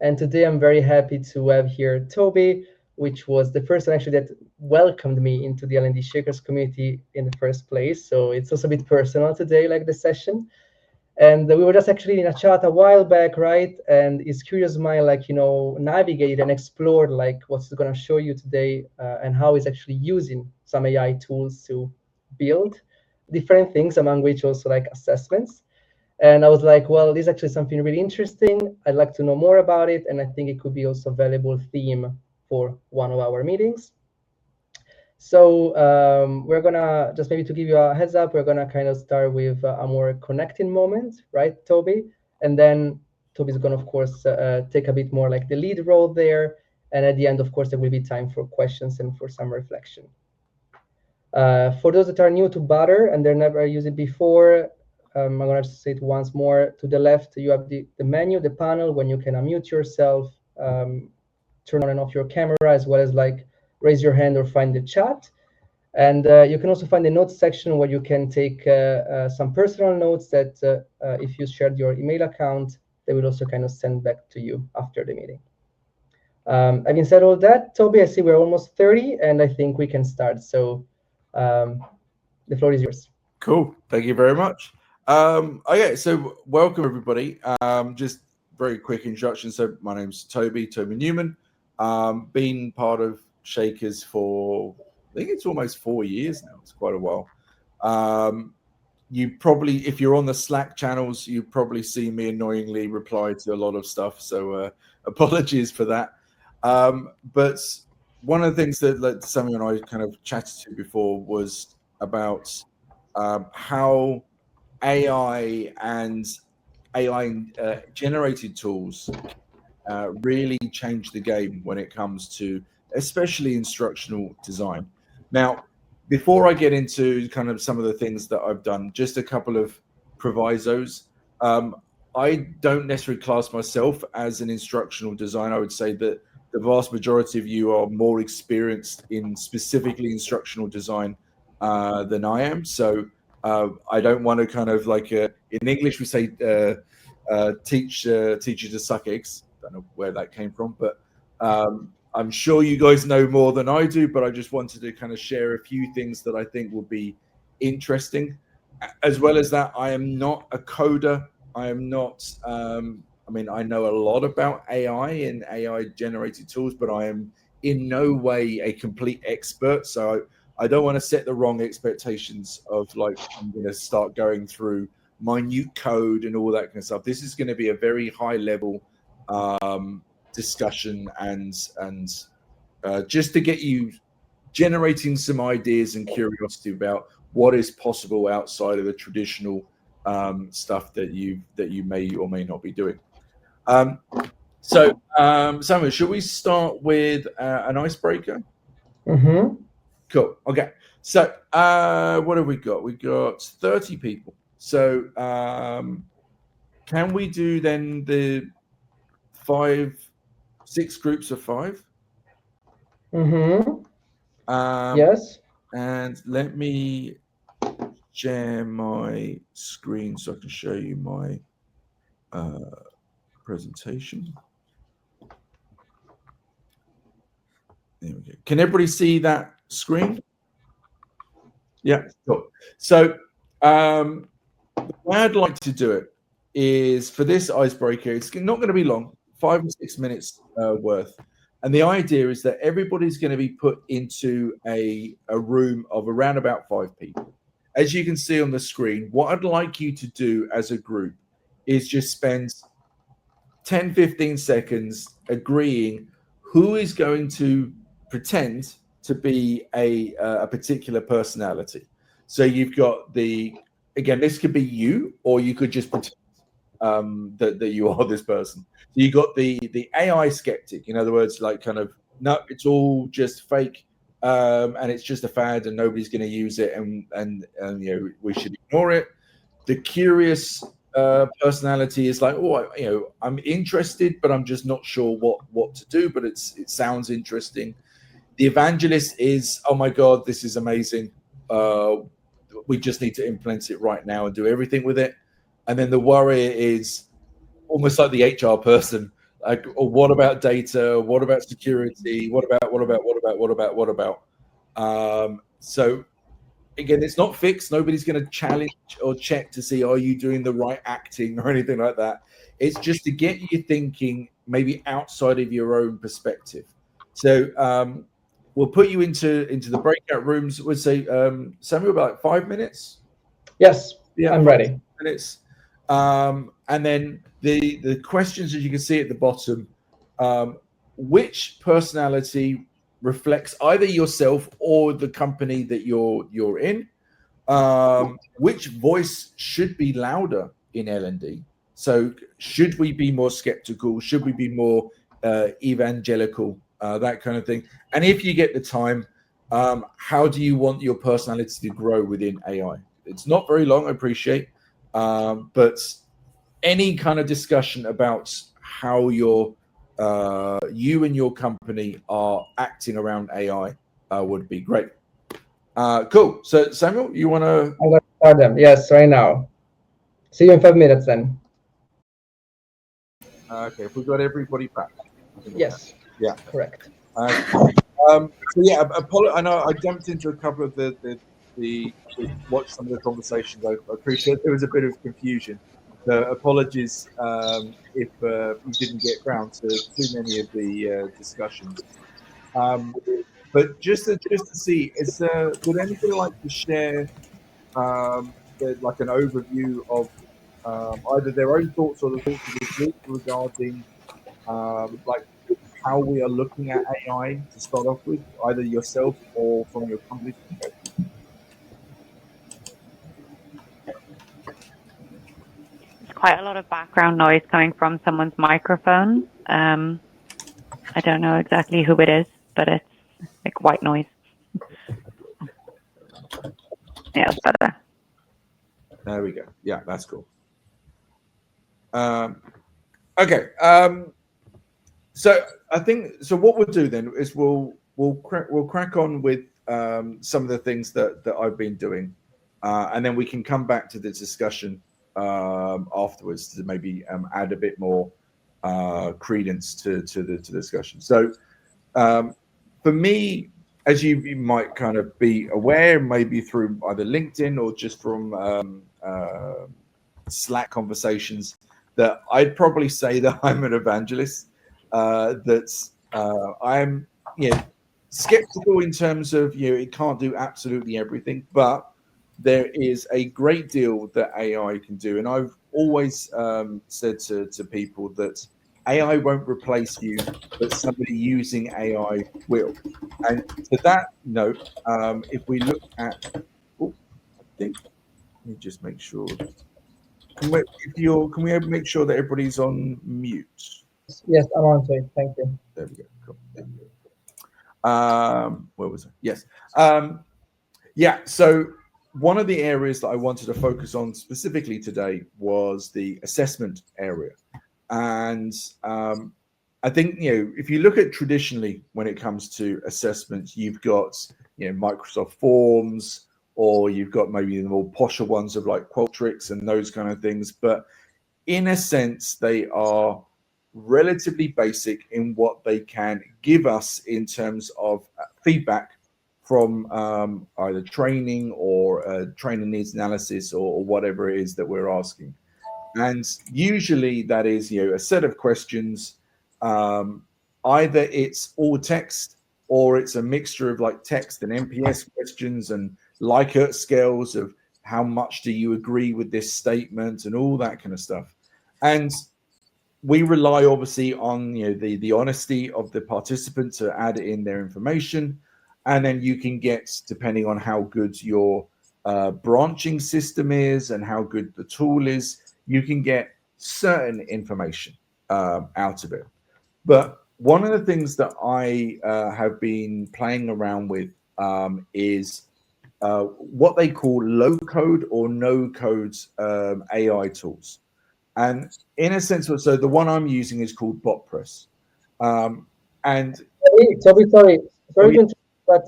And today I'm very happy to have here Toby, which was the person actually that welcomed me into the L&D Shakers community in the first place. So it's also a bit personal today, like the session. And we were just actually in a chat a while back, right? And his curious mind, like, navigated and explored like what's going to show you today and how he's actually using some AI tools to build different things, among which also like assessments. And I was like, well, this is actually something really interesting. I'd like to know more about it. And I think it could be also a valuable theme for one of our meetings. So we're gonna, just maybe to give you a heads up, we're gonna kind of start with a more connecting moment, right, Toby? And then Toby's gonna, of course, take a bit more like the lead role there. And at the end, of course, there will be time for questions and for some reflection. For those that are new to Butter and they've never used it before, I'm gonna say it once more. To the left, you have the menu, the panel, when you can unmute yourself, turn on and off your camera, as well as like raise your hand or find the chat. And you can also find the notes section where you can take some personal notes that if you shared your email account, they will also kind of send back to you after the meeting. Having said all that, Toby, I see we're almost 30 and I think we can start. So the floor is yours. Cool. Thank you very much. Okay, so welcome everybody. Just very quick introduction. So my name's Toby Newman. Been part of Shakers for, I think it's almost 4 years now. It's quite a while. You probably, if you're on the Slack channels, you probably see me annoyingly reply to a lot of stuff. So apologies for that. But one of the things that Samuel and I kind of chatted to before was about how AI and AI generated tools really change the game when it comes to especially instructional design. Now, before I get into kind of some of the things that I've done, just a couple of provisos. I don't necessarily class myself as an instructional designer. I would say that the vast majority of you are more experienced in specifically instructional design than I am. So I don't want to kind of like, in English we say teach teachers to suck eggs. Don't know where that came from, but I'm sure you guys know more than I do, but I just wanted to kind of share a few things that I think will be interesting. As well as that, I am not a coder. I am not, I mean, I know a lot about AI and AI generated tools, but I am in no way a complete expert. So I don't want to set the wrong expectations of like, I'm going to start going through minute code and all that kind of stuff. This is going to be a very high level discussion and just to get you generating some ideas and curiosity about what is possible outside of the traditional stuff that you may or may not be doing. So Samuel, should we start with an icebreaker? Mm-hmm. Cool. Okay. So what have we got? We got 30 people. So can we do then the 6 groups of 5? Mm-hmm. Yes. And let me share my screen so I can show you my presentation. There we go. Can everybody see that screen? Yeah, cool. So the way I'd like to do it is for this icebreaker, it's not going to be long, 5 or 6 minutes worth. And the idea is that everybody's going to be put into a room of around about 5 people. As you can see on the screen, what I'd like you to do as a group is just spend 10, 15 seconds agreeing who is going to pretend to be a particular personality. So you've got again, this could be you, or you could just pretend that you are this person. So you got the AI skeptic, in other words, like kind of, no, it's all just fake, and it's just a fad, and nobody's going to use it, and you know, we should ignore it. The curious personality is like, oh, you know, I'm interested, but I'm just not sure what to do, but it sounds interesting. The evangelist is, oh my God, this is amazing. We just need to implement it right now and do everything with it. And then the warrior is almost like the HR person, Like, or what about data? What about security? What about? So again, it's not fixed. Nobody's going to challenge or check to see, are you doing the right acting or anything like that. It's just to get you thinking maybe outside of your own perspective. So we'll put you into the breakout rooms. We'll say, Samuel, about 5 minutes. Yes, Yeah, I'm ready. Minutes. And then the questions, as you can see at the bottom, which personality reflects either yourself or the company that you're in? Which voice should be louder in L&D? So should we be more skeptical? Should we be more evangelical? That kind of thing. And if you get the time, how do you want your personality to grow within AI? It's not very long, I appreciate, but any kind of discussion about how you and your company are acting around AI would be great. Cool. So, Samuel, you want to? I'm going to start them. Yes, right now. See you in 5 minutes then. Okay, if we got everybody back. Yes. Yeah. Correct. So yeah, I know I jumped into a couple of the watch some of the conversations. I appreciate there was a bit of confusion. So apologies if we didn't get round to too many of the discussions. But just to see, would anybody like to share like an overview of either their own thoughts or the thoughts of the group regarding like how we are looking at AI to start off with, either yourself or from your company's perspective? There's quite a lot of background noise coming from someone's microphone. I don't know exactly who it is, but it's like white noise. Yeah, it's better. There we go. Yeah, that's cool. Okay. So I think what we'll do then is we'll crack on with some of the things that I've been doing, and then we can come back to the discussion afterwards to maybe add a bit more credence to the discussion. So for me, as you might kind of be aware, maybe through either LinkedIn or just from Slack conversations, that I'd probably say that I'm an evangelist. I'm skeptical in terms of it can't do absolutely everything, but there is a great deal that AI can do, and I've always said to people that AI won't replace you, but somebody using AI will. And to that note, if we look at, I think, let me just make sure. Can we make sure that everybody's on mute? Yes, I'm on to it. Thank you. There we go. Cool. Where was I? Yes. Yeah. So one of the areas that I wanted to focus on specifically today was the assessment area, and I think if you look at traditionally when it comes to assessments, you've got Microsoft Forms, or you've got maybe the more posher ones of like Qualtrics and those kind of things, but in a sense they are relatively basic in what they can give us in terms of feedback from either training or training needs analysis or whatever it is that we're asking. And usually that is a set of questions. Either it's all text or it's a mixture of like text and NPS questions and Likert scales of how much do you agree with this statement and all that kind of stuff. And we rely obviously on the honesty of the participant to add in their information, and then you can get, depending on how good your branching system is and how good the tool is, you can get certain information out of it. But one of the things that I have been playing around with is what they call low code or no code AI tools. And in a sense, so the one I'm using is called Botpress. And Toby, sorry to interrupt, but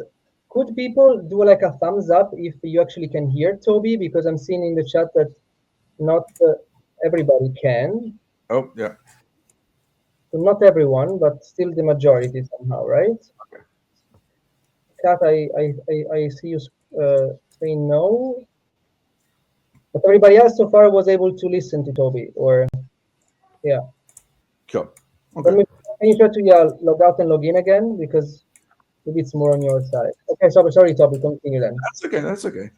could people do like a thumbs up if you actually can hear Toby? Because I'm seeing in the chat that not everybody can. Oh, yeah. So not everyone, but still the majority somehow, right? Kat, I see you saying no, but everybody else so far was able to listen to Toby, or yeah. Cool. Okay. Can you try to log out and log in again, because maybe it's more on your side. Okay, sorry, Toby, continue then. That's okay.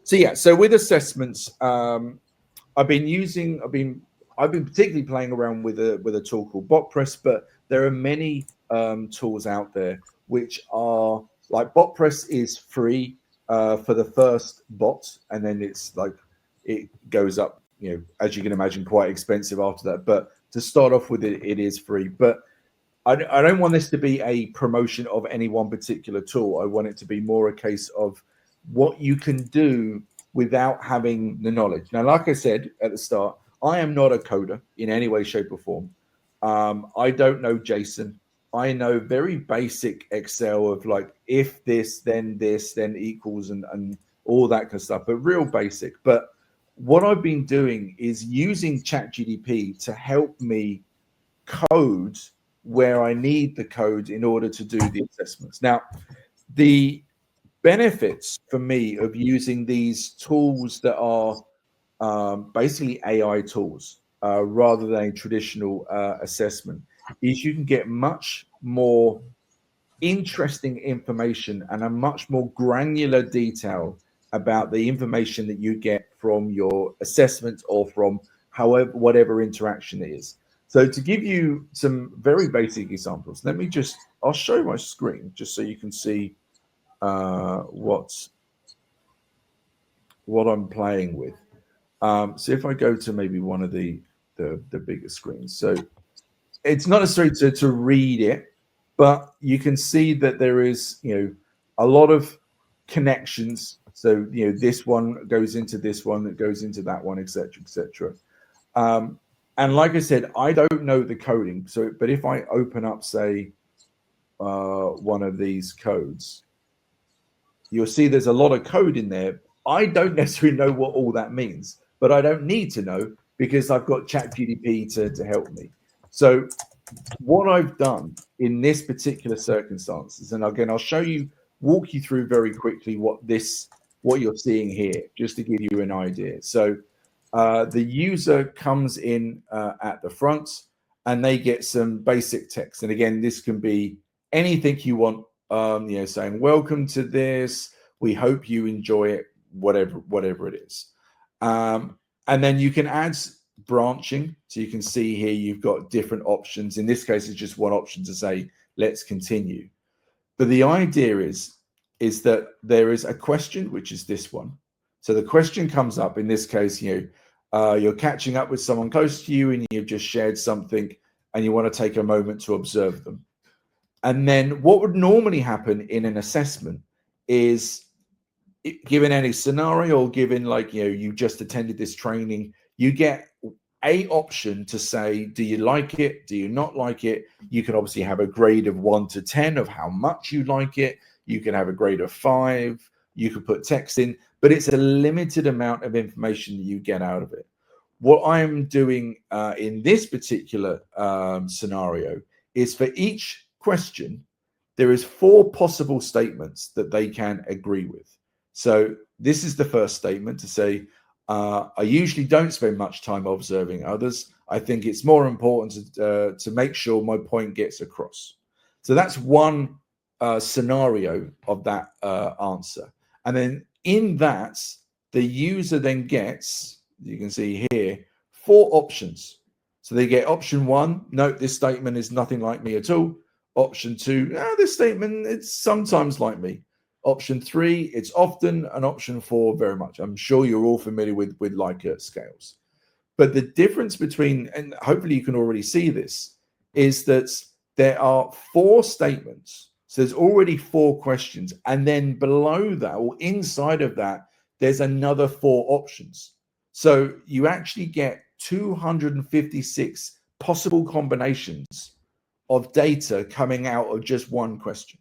So yeah, so with assessments, I've been particularly playing around with a tool called Botpress, but there are many tools out there which are like Botpress is free for the first bot, and then it's like it goes up, as you can imagine, quite expensive after that. But to start off with, it is free. But I don't want this to be a promotion of any one particular tool. I want it to be more a case of what you can do without having the knowledge. Now, like I said at the start, I am not a coder in any way, shape, or form. I don't know JSON. I know very basic Excel of like, if this, then equals, and all that kind of stuff, but real basic. But what I've been doing is using ChatGPT to help me code where I need the code in order to do the assessments. Now, the benefits for me of using these tools that are basically AI tools rather than a traditional assessment is you can get much more interesting information and a much more granular detail about the information that you get from your assessment or from whatever interaction it is. So to give you some very basic examples, I'll show my screen just so you can see what I'm playing with. So if I go to maybe one of the bigger screens, so it's not necessary to read it, but you can see that there is a lot of connections. So this one goes into this one, that goes into that one, etc., etc. And like I said, I don't know the coding. But if I open up, say, one of these codes, you'll see there's a lot of code in there. I don't necessarily know what all that means, but I don't need to know because I've got ChatGPT to help me. So what I've done in this particular circumstances, and again, I'll walk you through very quickly what you're seeing here, just to give you an idea. So the user comes in at the front and they get some basic text. And again, this can be anything you want, saying, welcome to this, we hope you enjoy it, whatever it is. And then you can add branching. So you can see here, you've got different options. In this case, it's just one option to say, let's continue. But the idea is that there is a question, which is this one. So the question comes up, in this case, you're catching up with someone close to you and you've just shared something and you want to take a moment to observe them. And then what would normally happen in an assessment is, given any scenario, or given you just attended this training, you get a option to say, do you like it? Do you not like it? You can obviously have a grade of 1 to 10 of how much you like it. You can have a grade of 5. You can put text in, but it's a limited amount of information that you get out of it. What I'm doing in this particular scenario is, for each question, there is 4 possible statements that they can agree with. So this is the first statement to say, I usually don't spend much time observing others. I think it's more important to make sure my point gets across. So that's one scenario of that answer. And then in that, the user then gets, you can see here, 4 options. So they get option 1, note this statement is nothing like me at all. Option 2, this statement, it's sometimes like me. Option 3, it's often. And option 4, very much. I'm sure you're all familiar with Likert scales. But the difference between, and hopefully you can already see this, is that there are 4 statements. So there's already 4 questions. And then below that, or inside of that, there's another 4 options. So you actually get 256 possible combinations of data coming out of just one question.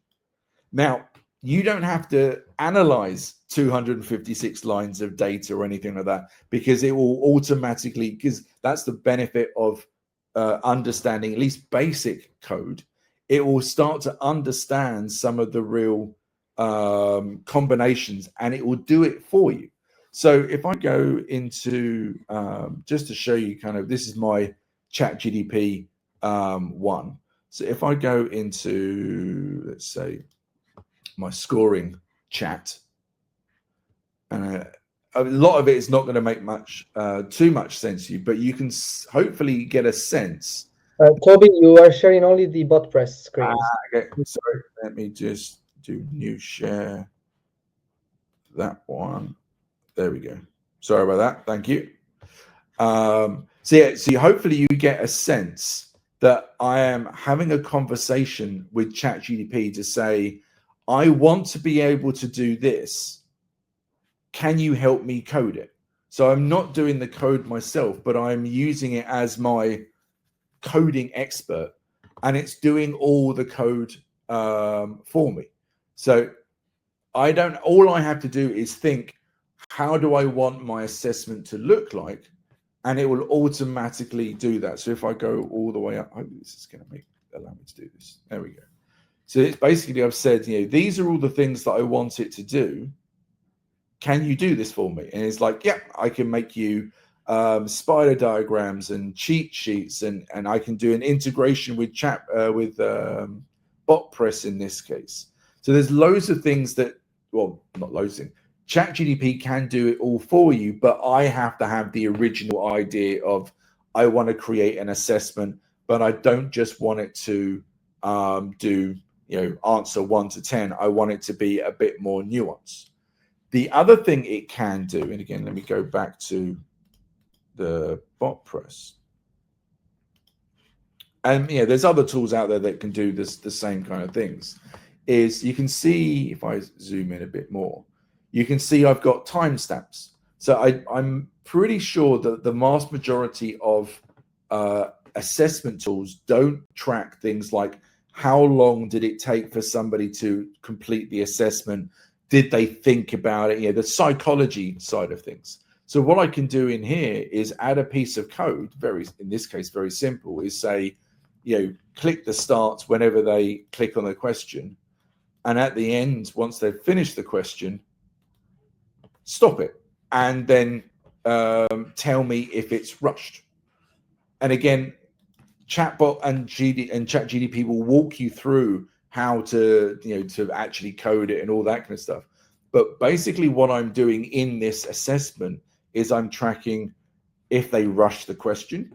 Now, you don't have to analyze 256 lines of data or anything like that, because it will automatically, because that's the benefit of understanding at least basic code, it will start to understand some of the real combinations, and it will do it for you. So if I go into, just to show you kind of, this is my ChatGDP one. So if I go into, let's say, my scoring chat, and a lot of it is not going to make too much sense to you, but you can hopefully get a sense. Toby, you are sharing only the Botpress screen. Okay. Sorry, let me just do new share. That one. There we go. Sorry about that. Thank you. So hopefully you get a sense that I am having a conversation with ChatGDP to say, I want to be able to do this. Can you help me code it? So I'm not doing the code myself, but I'm using it as my coding expert, and it's doing all the code for me. So all I have to do is think, how do I want my assessment to look like? And it will automatically do that. So if I go all the way up, I hope this is going to allow me to do this. There we go. So it's basically, I've said, these are all the things that I want it to do. Can you do this for me? And it's like, yeah, I can make you spider diagrams and cheat sheets, and I can do an integration with Botpress in this case. So there's loads of things that, well, not loads of things. ChatGDP can do it all for you, but I have to have the original idea of, I want to create an assessment, but I don't just want it to do, answer 1 to 10. I want it to be a bit more nuanced. The other thing it can do, and again, let me go back to the Botpress. And there's other tools out there that can do the same kind of things. Is you can see, if I zoom in a bit more, you can see I've got timestamps. So I'm pretty sure that the vast majority of assessment tools don't track things like, how long did it take for somebody to complete the assessment? Did they think about it? The psychology side of things. So what I can do in here is add a piece of code, in this case, very simple, is say, click the start whenever they click on the question. And at the end, once they've finished the question, stop it. And then tell me if it's rushed. And again, Chatbot and ChatGDP will walk you through how to, to actually code it and all that kind of stuff. But basically what I'm doing in this assessment is I'm tracking if they rush the question.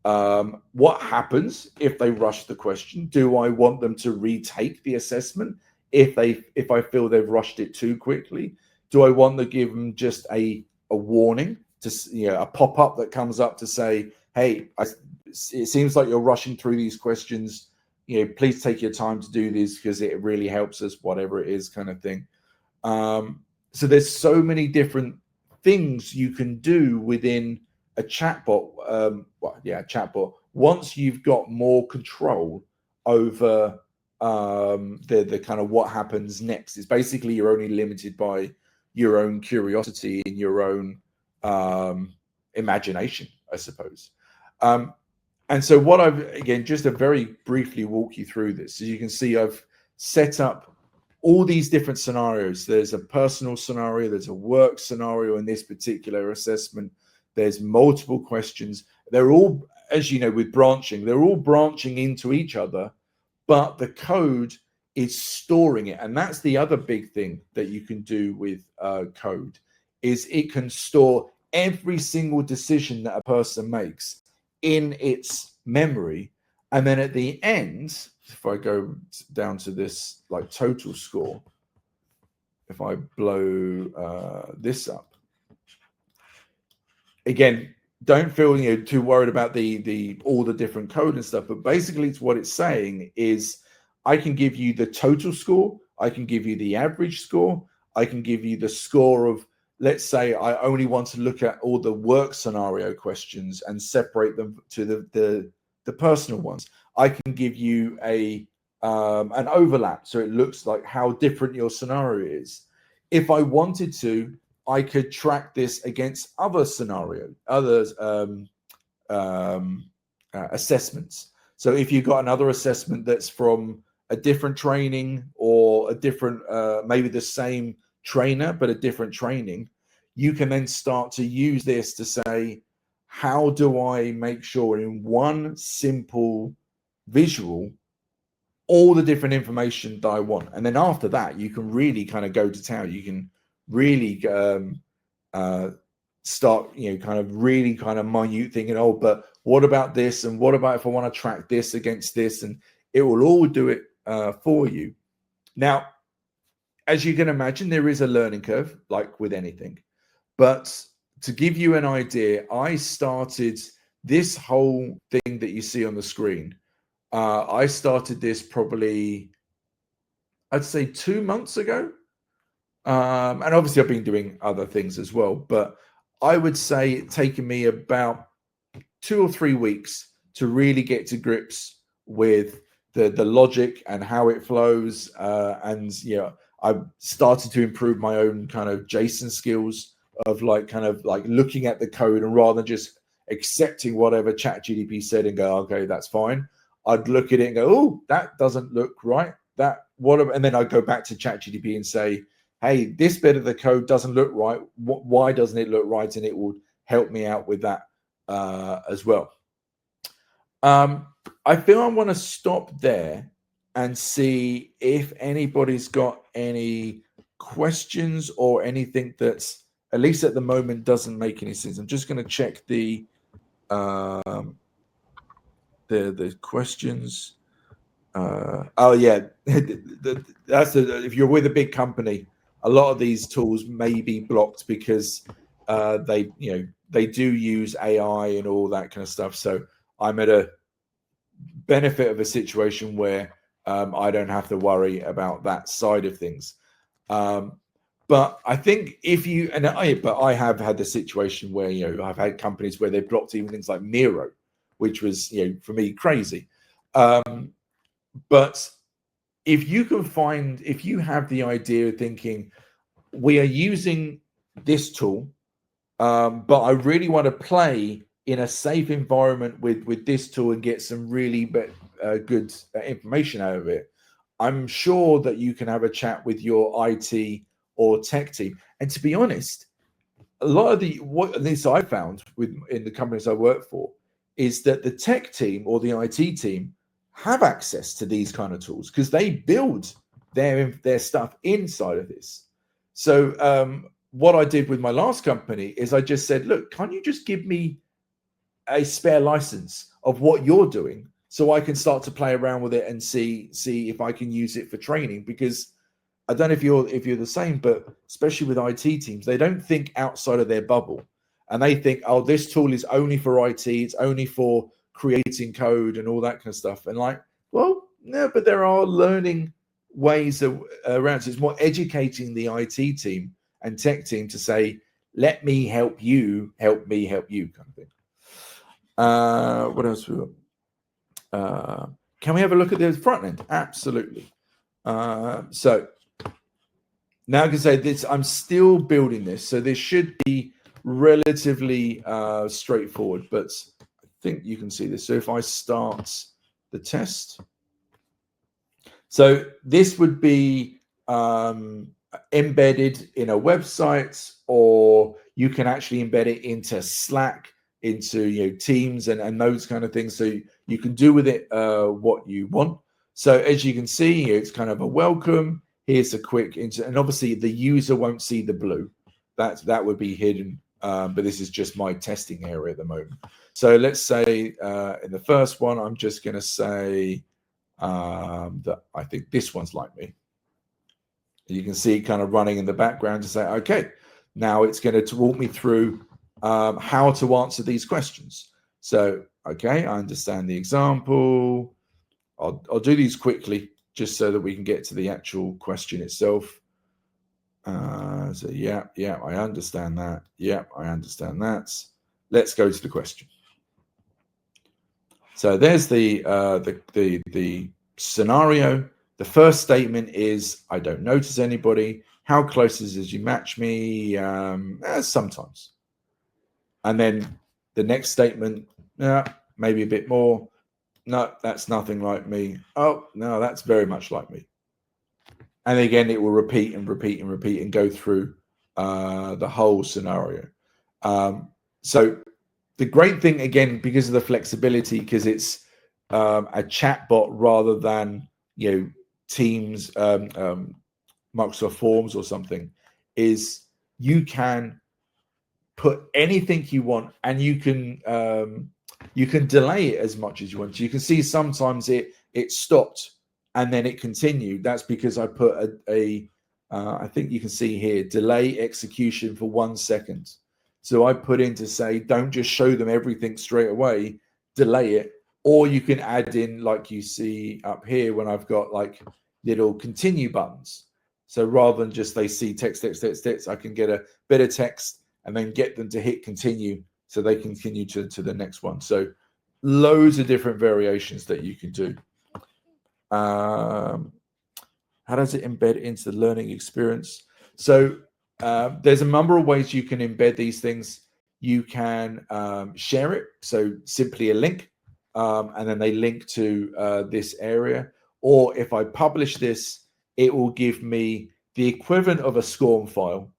What happens if they rush the question? Do I want them to retake the assessment if I feel they've rushed it too quickly? Do I want to give them just a warning, to a pop-up that comes up to say, hey, it seems like you're rushing through these questions. Please take your time to do this because it really helps us, whatever it is, kind of thing. So there's so many different things you can do within a chatbot. Chatbot. Once you've got more control over the kind of what happens next, is basically you're only limited by your own curiosity and your own imagination, I suppose. And so what again, just to very briefly walk you through this, as you can see, I've set up all these different scenarios. There's a personal scenario, there's a work scenario in this particular assessment. There's multiple questions. They're all, as you know, with branching, they're all branching into each other, but the code is storing it. And that's the other big thing that you can do with code, is it can store every single decision that a person makes in its memory. And then at the end, if I go down to this like total score, if I blow this up, again, don't feel too worried about the all the different code and stuff, but basically it's what it's saying is, I can give you the total score, I can give you the average score, I can give you the score of, let's say I only want to look at all the work scenario questions and separate them to the personal ones. I can give you an overlap, so it looks like how different your scenario is. If I wanted to, I could track this against other scenarios, assessments. So if you've got another assessment that's from a different training or a different, maybe the same trainer, but a different training, you can then start to use this to say, how do I make sure in one simple visual, all the different information that I want? And then after that, you can really kind of go to town. You can really start, kind of really kind of minute thinking, oh, but what about this? And what about if I want to track this against this? And it will all do it for you. Now, as you can imagine, there is a learning curve, like with anything. But to give you an idea, I started this whole thing that you see on the screen. I started this probably, I'd say 2 months ago. And obviously I've been doing other things as well, but I would say it's taken me about 2 or 3 weeks to really get to grips with the logic and how it flows. And I started to improve my own kind of JSON skills of kind of looking at the code, and rather than just accepting whatever ChatGPT said and go, okay, that's fine, I'd look at it and go, oh, that doesn't look right. And then I'd go back to ChatGPT and say, hey, this bit of the code doesn't look right. Why doesn't it look right? And it will help me out with that as well. I feel I want to stop there and see if anybody's got any questions or anything that's, at least at the moment, doesn't make any sense. I'm just going to check the questions. Oh yeah, if you're with a big company, a lot of these tools may be blocked because they do use AI and all that kind of stuff. So I'm at a benefit of a situation where I don't have to worry about that side of things. But I think but I have had the situation where I've had companies where they've blocked even things like Miro, which was for me crazy. But if you have the idea of thinking, we are using this tool, but I really want to play in a safe environment with this tool and get some really good information out of it, I'm sure that you can have a chat with your IT or tech team. And to be honest, a lot of what at least I found in the companies I work for is that the tech team or the IT team have access to these kind of tools because they build their stuff inside of this. So what I did with my last company is I just said, look, can't you just give me a spare license of what you're doing so I can start to play around with it and see if I can use it for training? Because I don't know if you're the same, but especially with IT teams, they don't think outside of their bubble, and they think, oh, this tool is only for IT, it's only for creating code and all that kind of stuff. And well, no, but there are learning ways around. So it's more educating the IT team and tech team to say, let me help you, help me help you, kind of thing. What else we got? Can we have a look at the front end? Absolutely. So now I can say this, I'm still building this, so this should be relatively straightforward, but I think you can see this. So if I start the test, so this would be embedded in a website, or you can actually embed it into Slack, into Teams and those kind of things. So you can do with it what you want. So as you can see, it's kind of a welcome. Here's a quick and obviously the user won't see the blue. That would be hidden. But this is just my testing area at the moment. So let's say in the first one, I'm just going to say that I think this one's like me. You can see it kind of running in the background to say, okay, now it's going to walk me through how to answer these questions. So, okay, I understand the example. I'll do these quickly just so that we can get to the actual question itself. So yeah, I understand that. Yeah, I understand that. Let's go to the question. So there's the scenario. The first statement is, I don't notice anybody. How close is it as you match me? Sometimes. And then the next statement, maybe a bit more. No, that's nothing like me. Oh, no, that's very much like me. And again, it will repeat and repeat and repeat and go through the whole scenario. So the great thing, again, because of the flexibility, because it's a chat bot rather than, Teams, Microsoft Forms or something, is you can put anything you want, and you can delay it as much as you want. You can see sometimes it stopped and then it continued. That's because I put I think you can see here, delay execution for 1 second. So I put in to say, don't just show them everything straight away, delay it. Or you can add in, like you see up here, when I've got like little continue buttons. So rather than just they see text, I can get a bit of text and then get them to hit continue so they continue to the next one. So loads of different variations that you can do. How does it embed into the learning experience? So there's a number of ways you can embed these things. You can share it, so simply a link, and then they link to this area. Or if I publish this, it will give me the equivalent of a SCORM file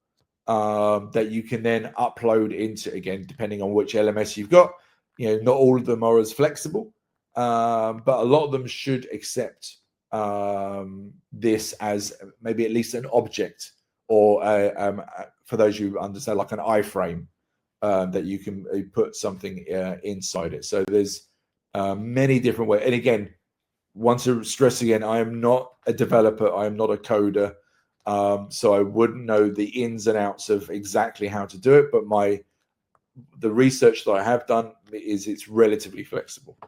that you can then upload into, again, depending on which LMS you've got. Not all of them are as flexible, but a lot of them should accept this as maybe at least an object, or for those who understand, like an iframe that you can put something inside it. So there's many different ways. And again, want to stress again, I am not a developer, I am not a coder, so I wouldn't know the ins and outs of exactly how to do it, but the research that I have done is it's relatively flexible.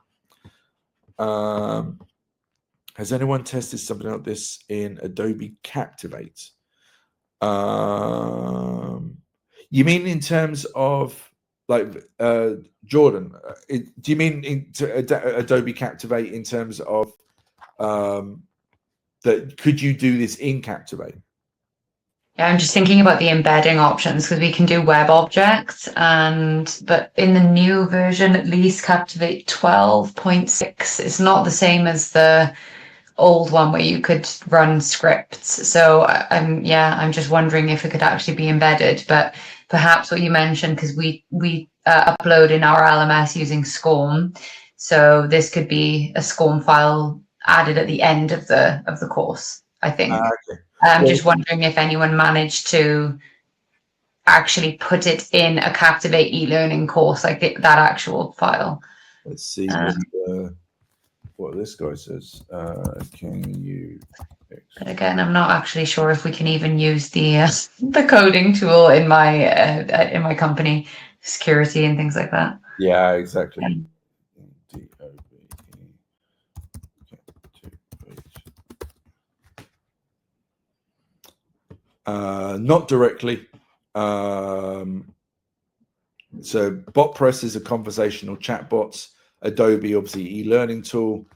Has anyone tested something like this in Adobe Captivate? You mean in terms of like Jordan? Do you mean Adobe Captivate in terms of that? Could you do this in Captivate? Yeah, I'm just thinking about the embedding options, because we can do web objects, but in the new version, at least Captivate 12.6, it's not the same as the old one where you could run scripts. So I'm just wondering if it could actually be embedded. But perhaps what you mentioned, because we upload in our LMS using SCORM, so this could be a SCORM file added at the end of the course, I think. Okay. I'm just wondering if anyone managed to actually put it in a Captivate e-learning course, like that actual file. Let's see what this guy says. Can you? But again, I'm not actually sure if we can even use the coding tool in my company, security and things like that. Yeah, exactly. Not directly. So Botpress is a conversational chatbot. Adobe, obviously, e-learning tool.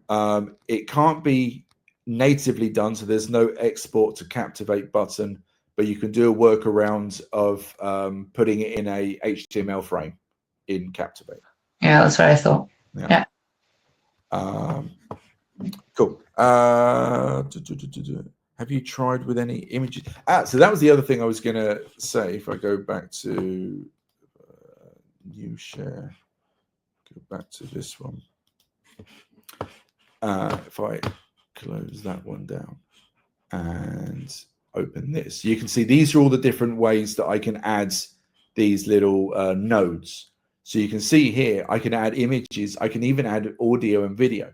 It can't be natively done, so there's no export to Captivate button, but you can do a workaround of putting it in a HTML frame in Captivate. Yeah, that's what I thought. Yeah. Cool. Have you tried with any images? So that was the other thing I was going to say. If I go back to new share, go back to this one. If I close that one down and open this, you can see these are all the different ways that I can add these little nodes. So you can see here, I can add images. I can even add audio and video.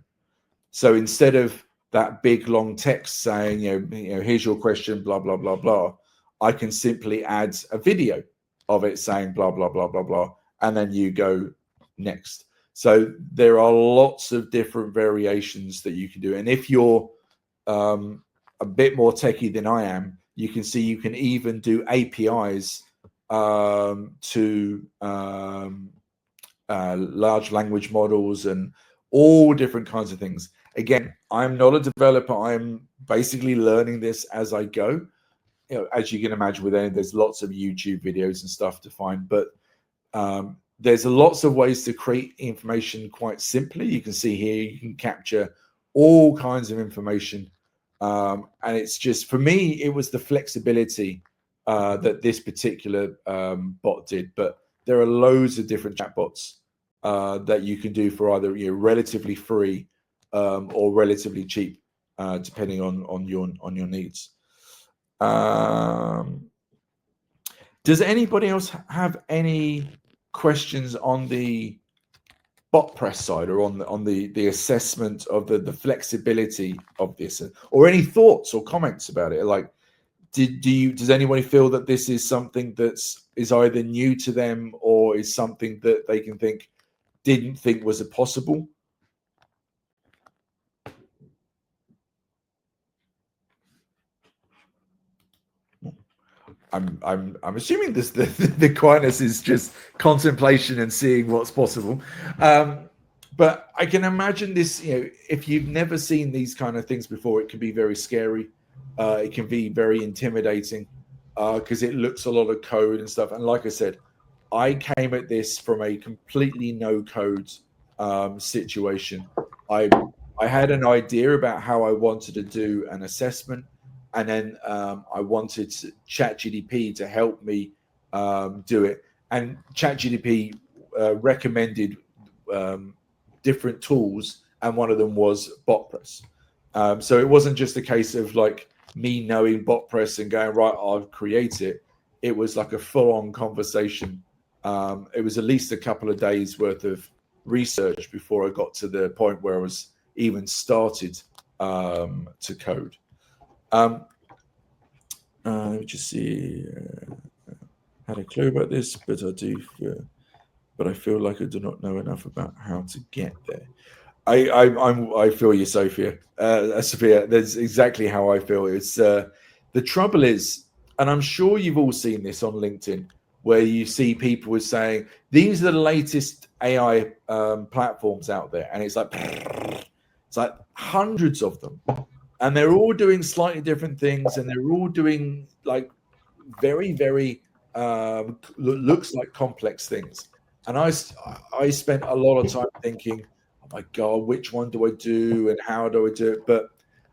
So instead of that big long text saying, here's your question, blah, blah, blah, blah, I can simply add a video of it saying blah, blah, blah, blah, blah, and then you go next. So there are lots of different variations that you can do. And if you're a bit more techie than I am, you can see you can even do APIs to large language models and all different kinds of things. Again, I'm not a developer. I'm basically learning this as I go. As you can imagine with any, there's lots of YouTube videos and stuff to find. But there's lots of ways to create information quite simply. You can see here, you can capture all kinds of information. And it's just, for me, it was the flexibility that this particular bot did. But there are loads of different chatbots that you can do for either relatively free or relatively cheap, depending on your needs. Does anybody else have any questions on the Botpress side, or on the assessment of the flexibility of this, or any thoughts or comments about it? Like, does anybody feel that this is something that's either new to them, or is something that they didn't think was possible? I'm assuming this the quietness is just contemplation and seeing what's possible. But I can imagine this, if you've never seen these kind of things before, it can be very scary. It can be very intimidating because it looks a lot of code and stuff. And like I said, I came at this from a completely no code situation. I had an idea about how I wanted to do an assessment. And then I wanted ChatGPT to help me do it. And ChatGPT recommended different tools, and one of them was Botpress. So it wasn't just a case of like me knowing Botpress and going, right, I'll create it. It was like a full-on conversation. It was at least a couple of days worth of research before I got to the point where I was even started to code. Let me just see. Had a clue about this, but I feel like I do not know enough about how to get there. I feel you, Sophia. Sophia, that's exactly how I feel. It's the trouble is, and I'm sure you've all seen this on LinkedIn, where you see people saying these are the latest AI platforms out there, and it's like hundreds of them. And they're all doing slightly different things, and they're all doing like very, very looks like complex things. And I spent a lot of time thinking, oh my God, which one do I do and how do I do it? But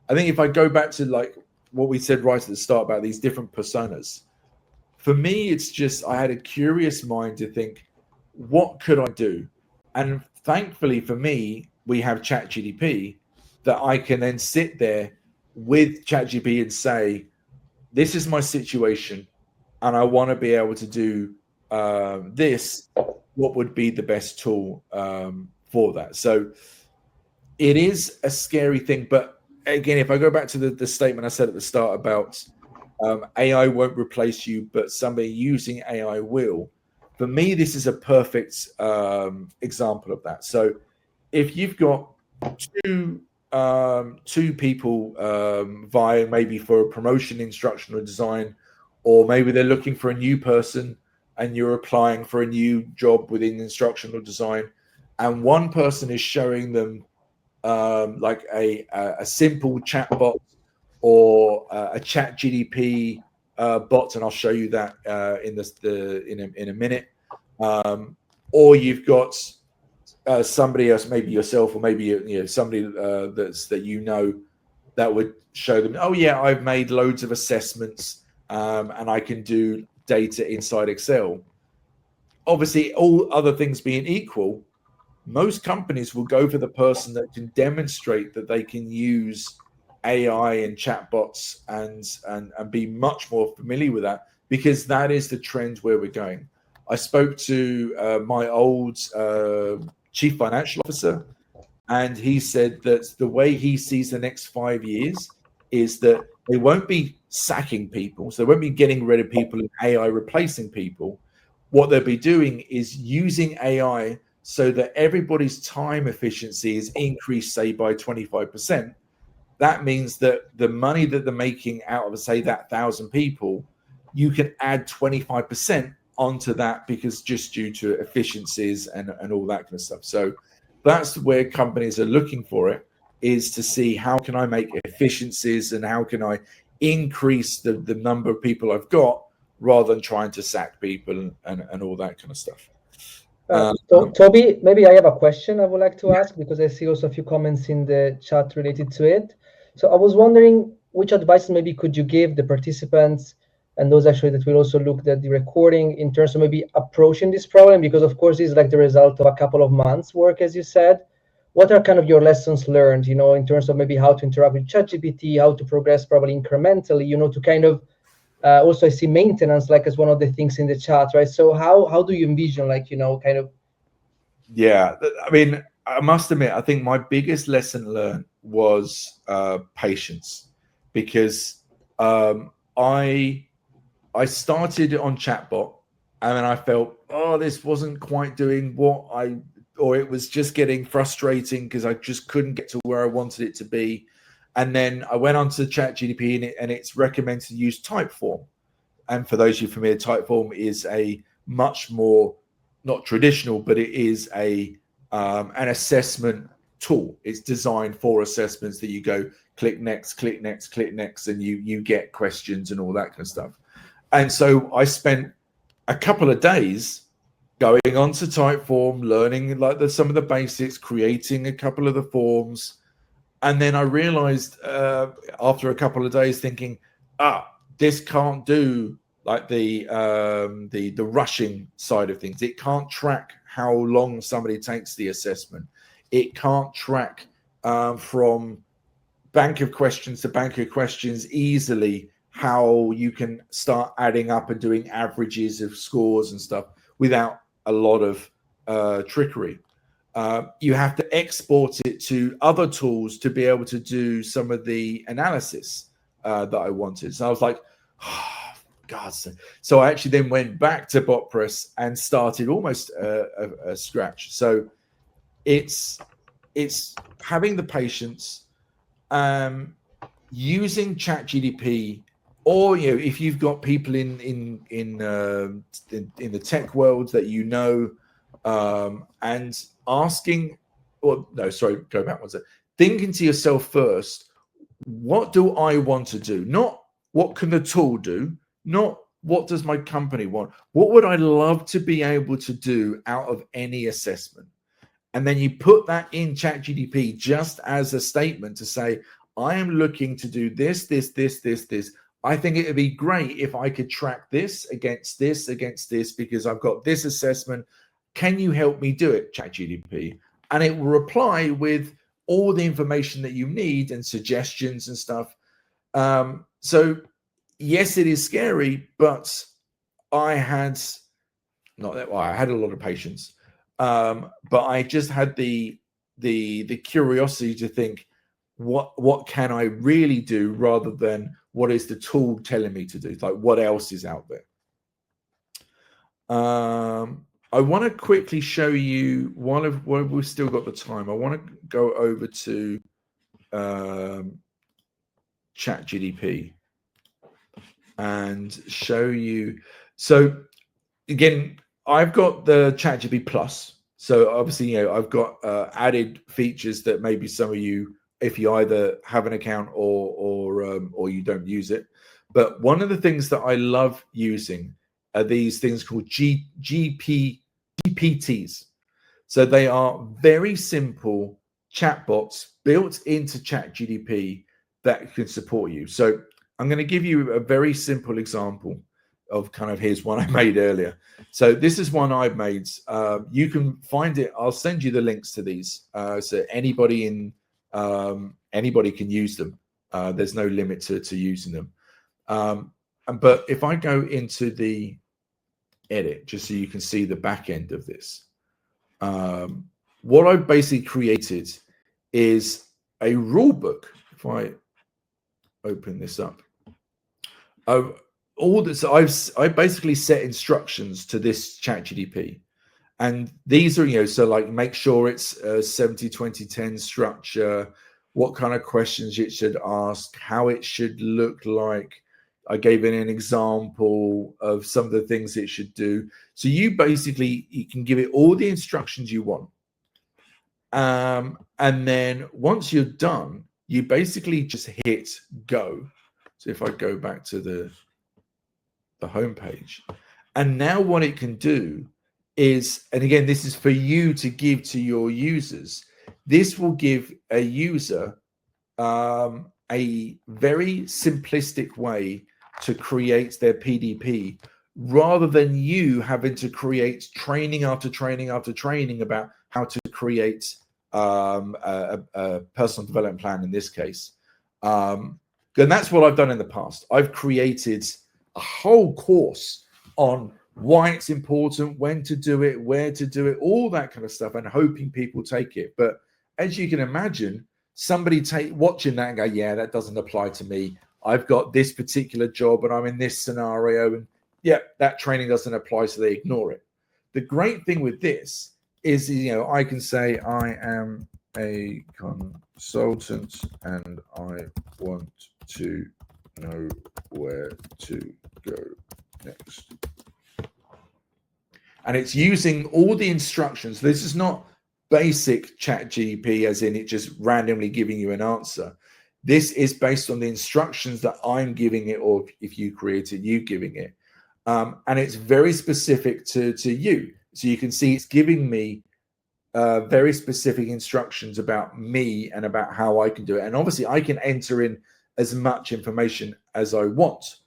I think if I go back to like what we said right at the start about these different personas, for me, it's just I had a curious mind to think, what could I do? And thankfully for me, we have ChatGPT that I can then sit there with ChatGPT and say, this is my situation, and I want to be able to do this. What would be the best tool for that? So it is a scary thing. But again, if I go back to the statement I said at the start about AI won't replace you, but somebody using AI will. For me, this is a perfect example of that. So if you've got two people vying maybe for a promotion, instructional design, or maybe they're looking for a new person and you're applying for a new job within instructional design, and one person is showing them like a simple chat bot or a chat GDP bot, and I'll show you that in a minute. Or you've got somebody else, maybe yourself, or maybe somebody that would show them, oh yeah, I've made loads of assessments and I can do data inside Excel. Obviously, all other things being equal, most companies will go for the person that can demonstrate that they can use AI and chatbots and be much more familiar with that, because that is the trend where we're going. I spoke to my old chief financial officer, and he said that the way he sees the next 5 years is that they won't be sacking people, so they won't be getting rid of people and AI replacing people. What they'll be doing is using AI so that everybody's time efficiency is increased, say, by 25%. That means that the money that they're making out of, say, that 1,000 people, you can add 25% onto that, because just due to efficiencies and all that kind of stuff. So that's where companies are looking for it, is to see how can I make efficiencies and how can I increase the number of people I've got, rather than trying to sack people and all that kind of stuff. Toby, maybe I have a question I would like to ask, because I see also a few comments in the chat related to it. So I was wondering, which advice maybe could you give the participants and those actually that will also look at the recording in terms of maybe approaching this problem? Because of course, it's like the result of a couple of months work, as you said. What are kind of your lessons learned, in terms of maybe how to interact with ChatGPT, how to progress probably incrementally, to kind of, also I see maintenance like as one of the things in the chat, right? So how do you envision kind of? Yeah, I mean, I must admit, I think my biggest lesson learned was patience, because I started on chatbot, and then I felt, oh, this wasn't quite doing or it was just getting frustrating because I just couldn't get to where I wanted it to be. And then I went on to ChatGPT, and it's recommended to use Typeform. And for those of you familiar, Typeform is a much more, not traditional, but it is an assessment tool. It's designed for assessments that you go click next, click next, click next, and you get questions and all that kind of stuff. And so I spent a couple of days going on to Typeform, learning some of the basics, creating a couple of the forms. And then I realized after a couple of days thinking, this can't do like the rushing side of things. It can't track how long somebody takes the assessment. It can't track from bank of questions to bank of questions easily how you can start adding up and doing averages of scores and stuff without a lot of trickery. You have to export it to other tools to be able to do some of the analysis that I wanted. So I was like, oh, God. So I actually then went back to Botpress and started almost a scratch. So it's having the patience, using ChatGPT, or if you've got people in the tech world that and asking, or no, sorry, go back one second. Thinking to yourself first, what do I want to do? Not what can the tool do, not what does my company want? What would I love to be able to do out of any assessment? And then you put that in ChatGPT just as a statement to say, I am looking to do this, this, this, this, this. I think it would be great if I could track this, against this, because I've got this assessment. Can you help me do it, ChatGPT? And it will reply with all the information that you need and suggestions and stuff. So yes, it is scary, but I had I had a lot of patience, but I just had the curiosity to think, what can I really do, rather than what is the tool telling me to do? Like, what else is out there? I want to quickly show you, while we've still got the time, I want to go over to ChatGPT and show you. So again, I've got the ChatGPT Plus. So obviously, I've got added features that maybe some of you, if you either have an account or you don't use it. But one of the things that I love using are these things called GPTs. So they are very simple chatbots built into ChatGPT that can support you. So I'm going to give you a very simple example of here's one I made earlier. So this is one I've made. You can find it. I'll send you the links to these. So anybody can use them. There's no limit to using them. But if I go into the edit, just so you can see the back end of this, what I've basically created is a rule book. If I open this up, I basically set instructions to this ChatGPT, and these are so like, make sure it's a 70-20-10 structure, what kind of questions it should ask, how it should look like. I gave it an example of some of the things it should do. So you can give it all the instructions you want, and then once you're done, you basically just hit go. So if I go back to the home page, and now what it can do is, and again, this is for you to give to your users. This will give a user a very simplistic way to create their PDP, rather than you having to create training after training after training about how to create a personal development plan in this case. And that's what I've done in the past. I've created a whole course on why it's important, when to do it, where to do it, all that kind of stuff, and hoping people take it. But as you can imagine, somebody watching that and go, yeah, that doesn't apply to me. I've got this particular job and I'm in this scenario, and yeah, that training doesn't apply, so they ignore it. The great thing with this is, I can say I am a consultant and I want to know where to go next. And it's using all the instructions. This is not basic chat GP as in it just randomly giving you an answer. This is based on the instructions that I'm giving it, or if you create it, you giving it. And it's very specific to you. So you can see it's giving me very specific instructions about me and about how I can do it. And obviously I can enter in as much information as I want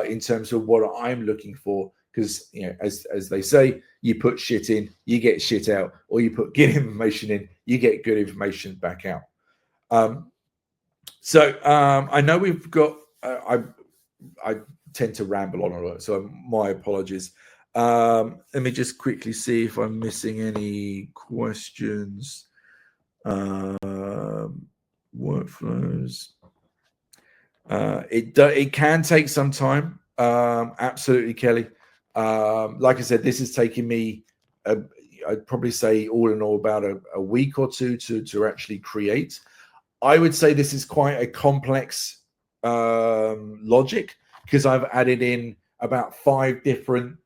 in terms of what I'm looking for. Because, as they say, you put shit in, you get shit out, or you put good information in, you get good information back out. So I know we've got, I tend to ramble on a lot, so my apologies. Let me just quickly see if I'm missing any questions. Workflows. It can take some time. Absolutely, Kelly. Like I said, this is taking me, I'd probably say all in all about a week or two to actually create. I would say this is quite a complex logic, because I've added in about 5 different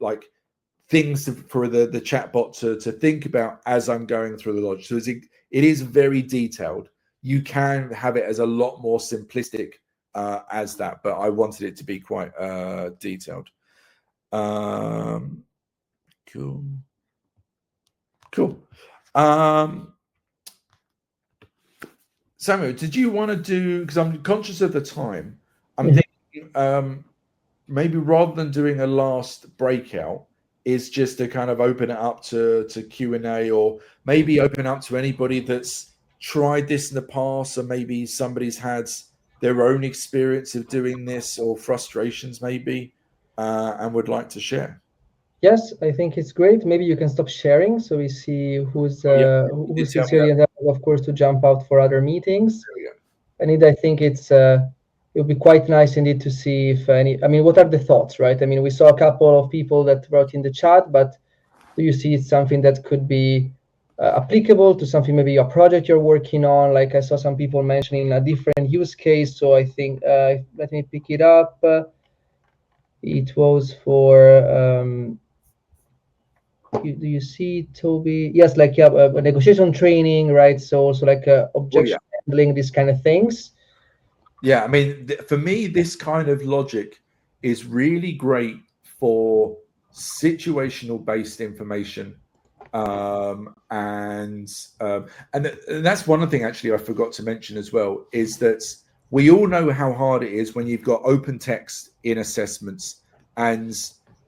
things for the chatbot to think about as I'm going through the logic. So it is very detailed. You can have it as a lot more simplistic as that, but I wanted it to be quite detailed. Cool. Samuel, did you want to do, because I'm conscious of the time, I'm thinking maybe rather than doing a last breakout, is just to kind of open it up to Q&A, or maybe open up to anybody that's tried this in the past, or maybe somebody's had their own experience of doing this, or frustrations maybe, and would like to share. Yes, I think it's great. Maybe you can stop sharing so we see who's sits here, and of course to jump out for other meetings. And I think it would be quite nice indeed to see if what are the thoughts, right? I mean, we saw a couple of people that wrote in the chat, but do you see it's something that could be applicable to something, maybe a project you're working on? Like I saw some people mentioning a different use case, so I think let me pick it up. It was for do you see, Toby? Yes, a negotiation training, right? So also objection handling, these kind of things. Yeah, I mean, for me, this kind of logic is really great for situational based information. And that's one thing actually I forgot to mention as well, is that we all know how hard it is when you've got open text in assessments, and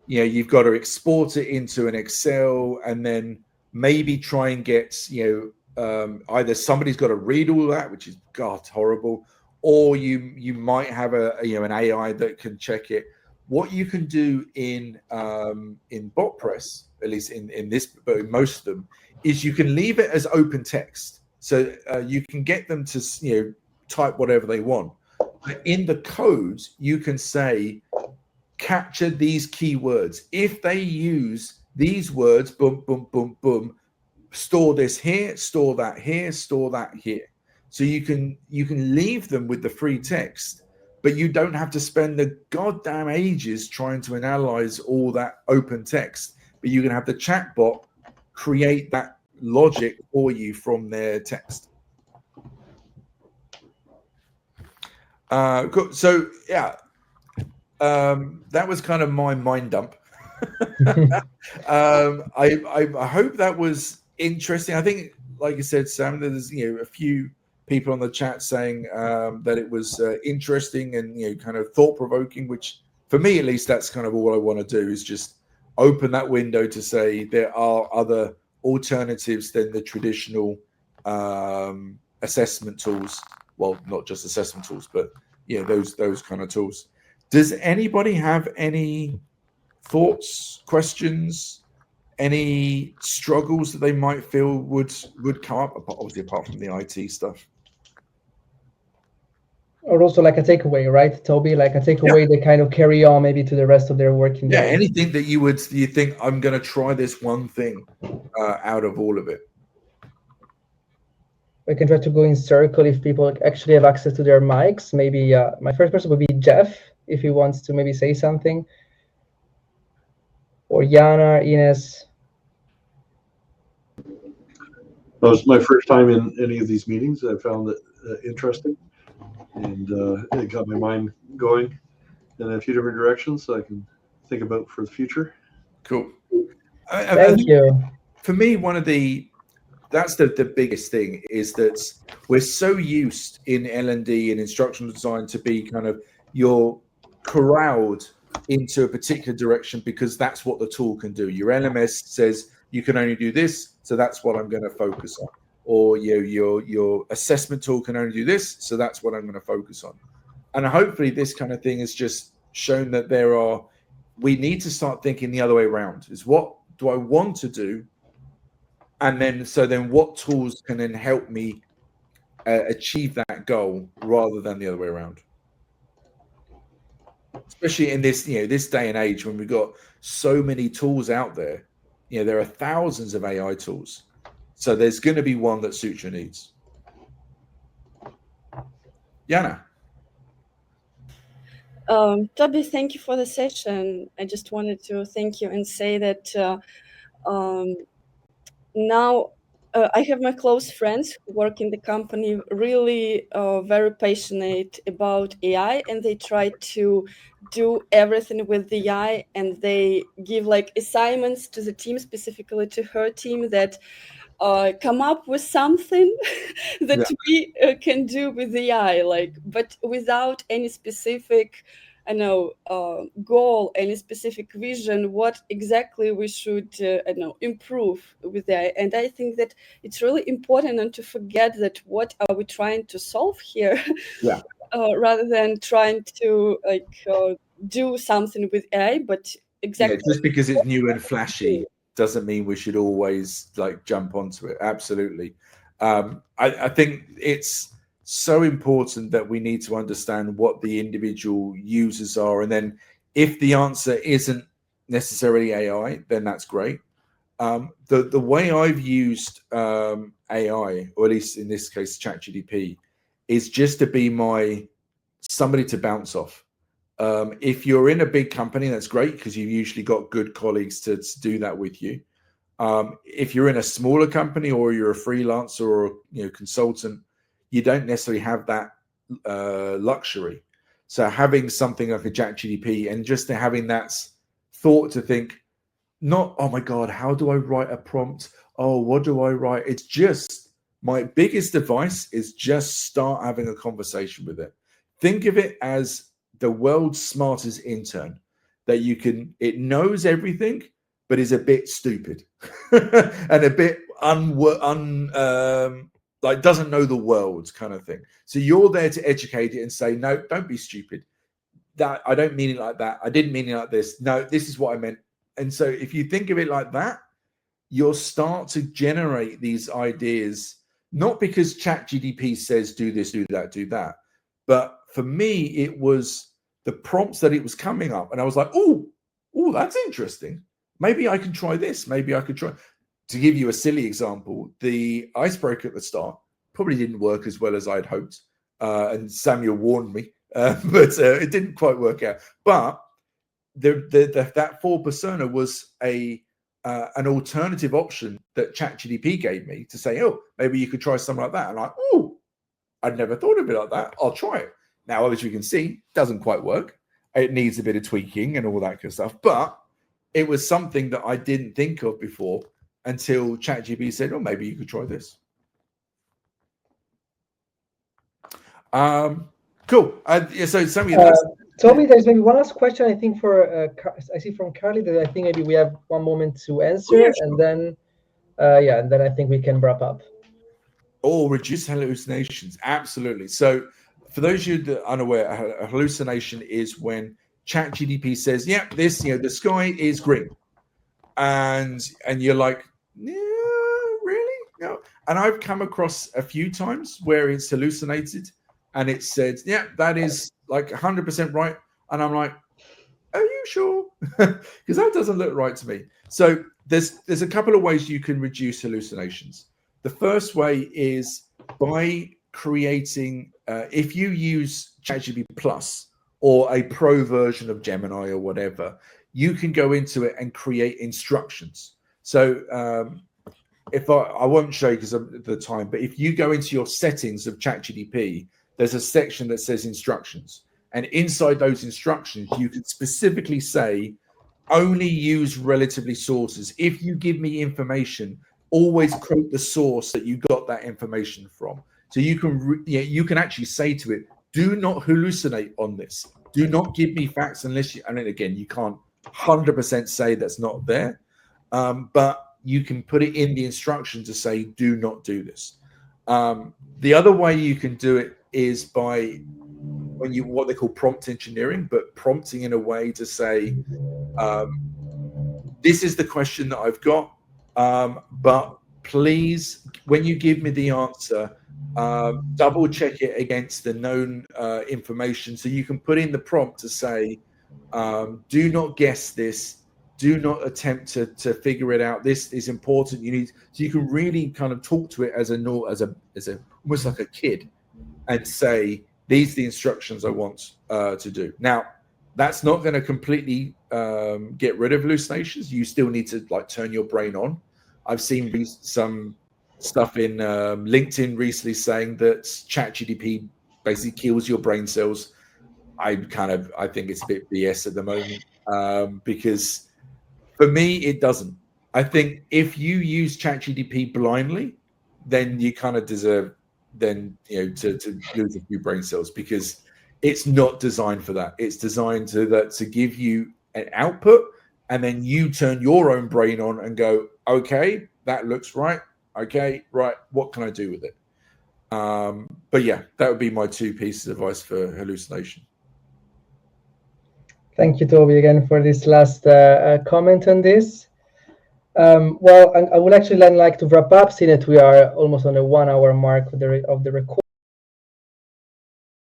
you've got to export it into an Excel, and then maybe try and get either somebody's got to read all that, which is horrible, or you might have an AI that can check it. What you can do in Botpress, at least in this, but in most of them, is you can leave it as open text, so you can get them to type whatever they want. But in the code, you can say, capture these keywords. If they use these words, boom, boom, boom, boom, store this here, store that here, store that here. So you can leave them with the free text, but you don't have to spend the goddamn ages trying to analyze all that open text. But you can have the chatbot create that logic for you from their text. Cool. So yeah, that was kind of my mind dump. I hope that was interesting. I think, like you said, Sam, there's a few people on the chat saying that it was interesting and kind of thought provoking. Which, for me at least, that's kind of all I want to do, is just open that window to say there are other alternatives than the traditional assessment tools. Well, not just assessment tools, but those kind of tools. Does anybody have any thoughts, questions, any struggles that they might feel would come up, obviously apart from the IT stuff? Or also like a takeaway, right, Toby? Like a takeaway they kind of carry on maybe to the rest of their working day. Anything that you think, I'm going to try this one thing out of all of it. We can try to go in circle if people actually have access to their mics. Maybe my first person would be Jeff, if he wants to maybe say something. Or Yana, Ines. Well, it's my first time in any of these meetings. I found it interesting, and it got my mind going in a few different directions so I can think about for the future. Cool. Thank you. For me, that's the biggest thing, is that we're so used in L&D and instructional design to be kind of, you're corralled into a particular direction because that's what the tool can do. Your LMS says you can only do this, so that's what I'm going to focus on. Or your assessment tool can only do this, so that's what I'm going to focus on. And hopefully this kind of thing has just shown that we need to start thinking the other way around. Is what do I want to do? And then what tools can then help me achieve that goal rather than the other way around? Especially in this day and age when we've got so many tools out there. There are thousands of AI tools. So there's going to be one that suits your needs. Yana. Toby, thank you for the session. I just wanted to thank you and say that now I have my close friends who work in the company, really very passionate about AI, and they try to do everything with the AI, and they give like assignments to the team, specifically to her team, that come up with something that we can do with the AI, but without any specific goal, any specific vision, what exactly we should improve with AI. And I think that it's really important not to forget that what are we trying to solve here, rather than trying to do something with AI, but exactly just because it's new and flashy doesn't mean we should always jump onto it. Absolutely. I think it's so important that we need to understand what the individual users are, and then if the answer isn't necessarily AI, then that's great. The way I've used AI, or at least in this case ChatGPT, is just to be somebody to bounce off. If you're in a big company, that's great because you've usually got good colleagues to do that with you. If you're in a smaller company or you're a freelancer or consultant, you don't necessarily have that luxury. So having something like a ChatGPT and just having that thought to think, not, oh my God, how do I write a prompt? Oh, what do I write? It's just, my biggest advice is just start having a conversation with it. Think of it as the world's smartest intern, that it knows everything, but is a bit stupid and a bit doesn't know the world kind of thing. So you're there to educate it and say, no, don't be stupid. That I don't mean it like that. I didn't mean it like this. No, this is what I meant. And so if you think of it like that, you'll start to generate these ideas, not because ChatGPT says do this, do that, do that. But for me, it was the prompts that it was coming up. And I was like, oh, that's interesting. Maybe I can try this. Maybe I could try. To give you a silly example, the icebreaker at the start probably didn't work as well as I'd hoped. And Samuel warned me, but it didn't quite work out. But that full persona was an alternative option that ChatGPT gave me to say, oh, maybe you could try something like that. And I'm like, oh, I'd never thought of it like that. I'll try it. Now, as you can see, it doesn't quite work. It needs a bit of tweaking and all that kind of stuff. But it was something that I didn't think of before until ChatGPT said, "Oh, maybe you could try this." Cool. So Sammy, Toby, there's maybe one last question. I think for I see from Carly that I think maybe we have one moment to answer, sure. and then and then I think we can wrap up. Or reduce hallucinations. Absolutely. So for those of you that are unaware, a hallucination is when ChatGPT says, "Yeah, this, the sky is green," and you're like, "Yeah, really?" No. And I've come across a few times where it's hallucinated, and it said, "Yeah, that is like 100% right," and I'm like, "Are you sure?" Because that doesn't look right to me. So there's a couple of ways you can reduce hallucinations. The first way is by creating, if you use ChatGPT Plus or a pro version of Gemini or whatever, you can go into it and create instructions. So if I won't show you because of the time, but if you go into your settings of ChatGPT, there's a section that says instructions. And inside those instructions, you can specifically say, only use relatively sources. If you give me information, always quote the source that you got that information from. So you can you can actually say to it, do not hallucinate on this. Do not give me facts unless you, and then again, you can't 100% say that's not there. But you can put it in the instruction to say, do not do this. The other way you can do it is by what they call prompt engineering, but prompting in a way to say, this is the question that I've got, but please, when you give me the answer, double check it against the known information. So you can put in the prompt to say, do not guess this, do not attempt to figure it out. This is important. So you can really kind of talk to it as a almost like a kid, and say, these are the instructions I want to do. Now, that's not going to completely get rid of hallucinations. You still need to turn your brain on. I've seen some stuff in LinkedIn recently saying that ChatGPT basically kills your brain cells. I think it's a bit BS at the moment, because for me, it doesn't. I think if you use ChatGPT blindly, then you kind of deserve to lose a few brain cells, because it's not designed for that. It's designed to give you an output, and then you turn your own brain on and go, okay, that looks right. Okay, right. What can I do with it? But yeah, that would be my 2 pieces of advice for hallucination. Thank you, Toby, again for this last comment on this. Well, I would actually then like to wrap up, seeing that we are almost on the 1 hour mark of the recording.